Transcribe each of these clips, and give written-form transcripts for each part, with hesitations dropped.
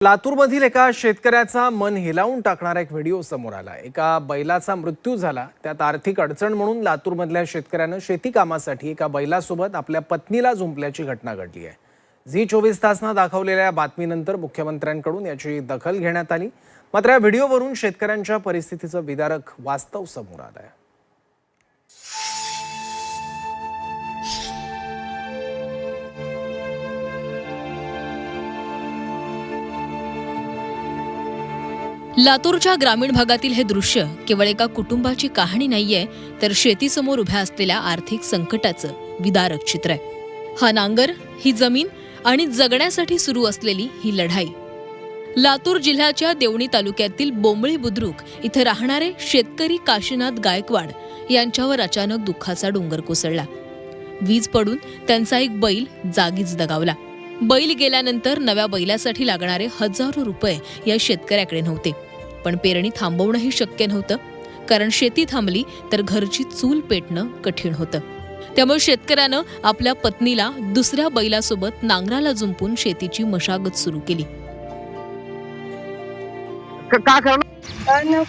लातूरमधील एका शेतकऱ्याचा मन हेलावून टाकणारा एक व्हिडिओ समोर आला। एका बैलाचा मृत्यू झाला, त्यात आर्थिक अडचण म्हणून लातूरमधल्या शेतकऱ्यानं शेती कामासाठी एका बैलासोबत आपल्या पत्नीला झुंपल्याची घटना घडली आहे। झी24 तासनं दाखवलेल्या बातमीनंतर मुख्यमंत्र्यांकडून याची दखल घेण्यात आली। मात्र या व्हिडिओवरून शेतकऱ्यांच्या परिस्थितीचं विदारक वास्तव समोर आलं आहे। लातूरच्या ग्रामीण भागातील हे दृश्य केवळ एका कुटुंबाची कहाणी नाहीये, तर शेतीसमोर उभ्या असलेल्या आर्थिक संकटाचं विदारक चित्र आहे। हा नांगर, ही जमीन आणि जगण्यासाठी सुरू असलेली ही लढाई। लातूर जिल्ह्याच्या देवणी तालुक्यातील बोंबळी बुद्रुक इथे राहणारे शेतकरी काशीनाथ गायकवाड यांच्यावर अचानक दुःखाचा डोंगर कोसळला। वीज पडून त्यांचा एक बैल जागीच दगावला। बैल गेल्यानंतर नव्या बैलासाठी लागणारे हजारो रुपये या शेतकऱ्याकडे नव्हते, पण पेरणी थांबवणंही शक्य नव्हतं, कारण शेती थांबली तर घरची चूल पेटणं कठीण होतं। त्यामुळे शेतकऱ्यानं आपल्या पत्नीला दुसऱ्या बैलासोबत नांगराला जुंपून शेतीची मशागत सुरू केली। का करणार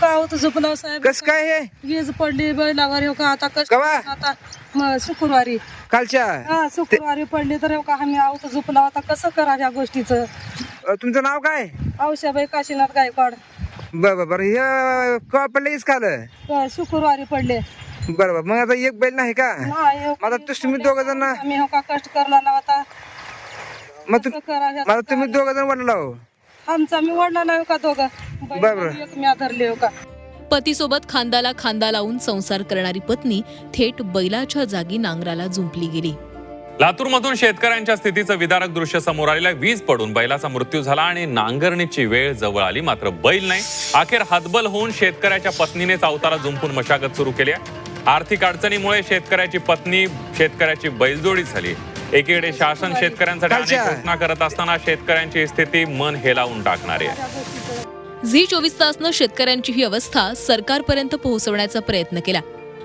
साहेब कस काय हे वीज पडली बैलावर हो का आता कवा? आता शुक्रवारी कालच्या शुक्रवारी पडली तर हो का आम्ही आहोत झोपला आता कसं करा या गोष्टीचं। तुमचं नाव काय? औषाबाई काशीनाथ गायकवाड। बरं हे का पडले काल? शुक्रवारी पडले। बरोबर, मग आता एक बैल नाही का? नाही हो का, मला तुम्ही दोघ जण आम्ही हो का कष्ट करला होता, मग मला तुम्ही दोघ जण वडला हो आमचा मी वडला नाही का दोघं बरोबर मी धरले हो का। पतीसोबत खांद्याला खांदा लावून संसार करणारी पत्नी थेट बैलाच्या जागी नांगराला जुंपली गेली। लातूरमधून शेतकऱ्यांच्या स्थितीचं विदारक दृश्य समोर आलेलं। वीज पडून बैलाचा मृत्यू झाला आणि नांगरणीची वेळ जवळ आली, मात्र बैल नाही। अखेर हातबल होऊन शेतकऱ्याच्या पत्नीनेच अवताला जुंपून मशागत सुरू केली आहे। आर्थिक अडचणीमुळे शेतकऱ्याची पत्नी शेतकऱ्याची बैलजोडी झाली। एकीकडे शासन शेतकऱ्यांसाठी अनेक घोषणा करत असताना शेतकऱ्यांची स्थिती मन हेलावून टाकणारी आहे। झी24 तासनं शेतकऱ्यांची ही अवस्था सरकारपर्यंत पोहोचवण्याचा प्रयत्न केला।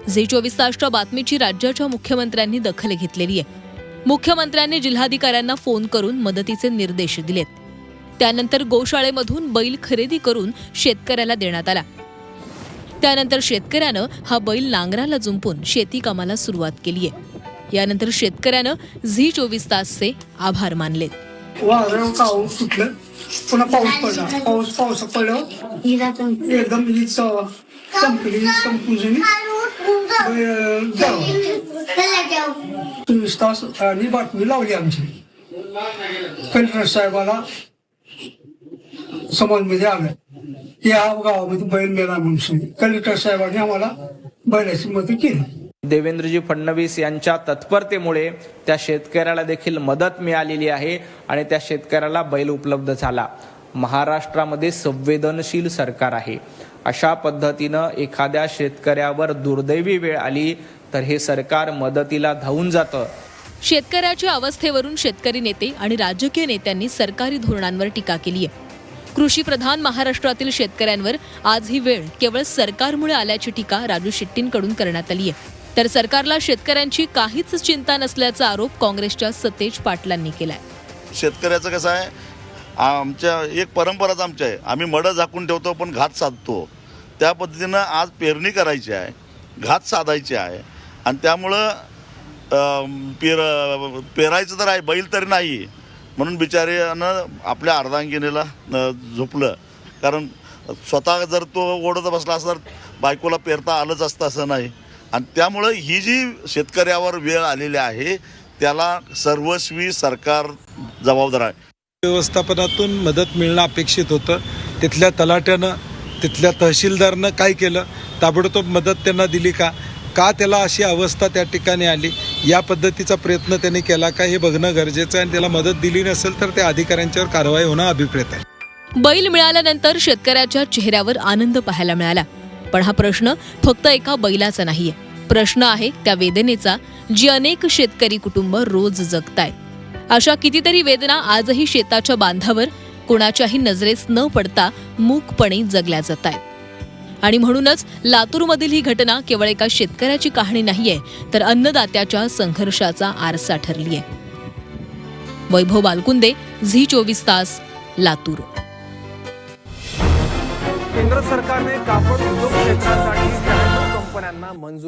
झी24 तासच्या बातमीची राज्याच्या मुख्यमंत्र्यांनी दखल घेतलेली आहे। मुख्यमंत्र्यांनी जिल्हाधिकाऱ्यांना फोन करून मदतीचे निर्देश दिलेत। त्यानंतर गोशाळेमधून बैल खरेदी करून शेतकऱ्याला देण्यात आला। त्यानंतर शेतकऱ्यानं हा बैल नांगराला जुंपून शेती कामाला सुरुवात केली आहे। यानंतर शेतकऱ्यानं झी24 तासचे आभार मानलेत। वादळ कावून सुटलं, पुन्हा पाऊस पडला। पाऊस पडल्यावर एकदम वीज संपली, संपून 24 तास आणि बातमी लावली आमची। कलेक्टर साहेबाला समाजमध्ये आलं, या गावामध्ये बैल मेला म्हणून कलेक्टर साहेबांनी आम्हाला बैलाची मदत केली। देवेंद्रजी फडणवीस यांच्या तत्परतेमुळे त्या शेतकऱ्याला देखील मदत मिळालेली आहे आणि त्या शेतकऱ्याला बैल उपलब्ध झाला। महाराष्ट्रामध्ये संवेदनशील सरकार आहे। अशा पद्धतीनं एखाद्या शेतकऱ्यावर दुर्दैवी वेळ आली तर हे सरकार मदतीला धावून जातं। शेतकऱ्याच्या अवस्थेवरून शेतकरी नेते आणि राजकीय नेत्यांनी सरकारी धोरणांवर टीका केली आहे। कृषीप्रधान महाराष्ट्रातील शेतकऱ्यांवर आज ही वेळ केवळ सरकारमुळे आल्याची टीका राजू शेट्टींकडून करण्यात आली आहे, तर सरकारला शेतकऱ्यांची काहीच चिंता नसल्याचा आरोप काँग्रेसच्या सतेज पाटलांनी केलाय। शेतकऱ्याचं कसं आहे, आमच्या एक परंपराच आमची आहे, आम्ही मडं झाकून ठेवतो पण घात साधतो। त्या पद्धतीनं आज पेरणी करायची आहे, घात साधायची आहे आणि त्यामुळं पेरायचं तर आहे, बैल तरी नाही म्हणून बिचाऱ्यानं आपल्या अर्धांगिनीला झोपलं। कारण स्वतः जर तो ओढत बसला असता तर बायकोला पेरता आलंच असतं असं नाही, आणि त्यामुळं ही जी शेतकऱ्यावर वेळ आलेली आहे त्याला सर्वस्वी सरकार जबाबदार आहे। व्यवस्थापनातून मदत मिळणं अपेक्षित होतं, तिथल्या तलाट्यानं तिथल्या तहसीलदारनं काय केलं, ताबडतोब मदत त्यांना दिली का त्याला अशी अवस्था त्या ठिकाणी आली, या पद्धतीचा प्रयत्न त्यांनी केला का हे बघणं गरजेचं आहे। आणि त्याला मदत दिली नसेल तर त्या अधिकाऱ्यांच्यावर कारवाई होणं अभिप्रेत आहे। बैल मिळाल्यानंतर शेतकऱ्याच्या चेहऱ्यावर आनंद पाहायला मिळाला, पण हा प्रश्न फक्त एका बैलाचा नाहीये, प्रश्न आहे त्या वेदनेचा जी अनेक शेतकरी कुटुंब रोज जगतायत। अशा कितीतरी वेदना आजही शेताच्या बांधावर कोणाच्याही नजरेस न पडता मूकपणे जगल्या जातायत। आणि म्हणूनच लातूरमधील ही घटना केवळ एका शेतकऱ्याची कहाणी नाहीये, तर अन्नदात्याच्या संघर्षाचा आरसा ठरली आहे। वैभव बालकुंदे, झी24 तास, लातूर। केंद्र सरकारने कापड उद्योग क्षेत्रासाठी 96 कंपन्यांना मंजुरी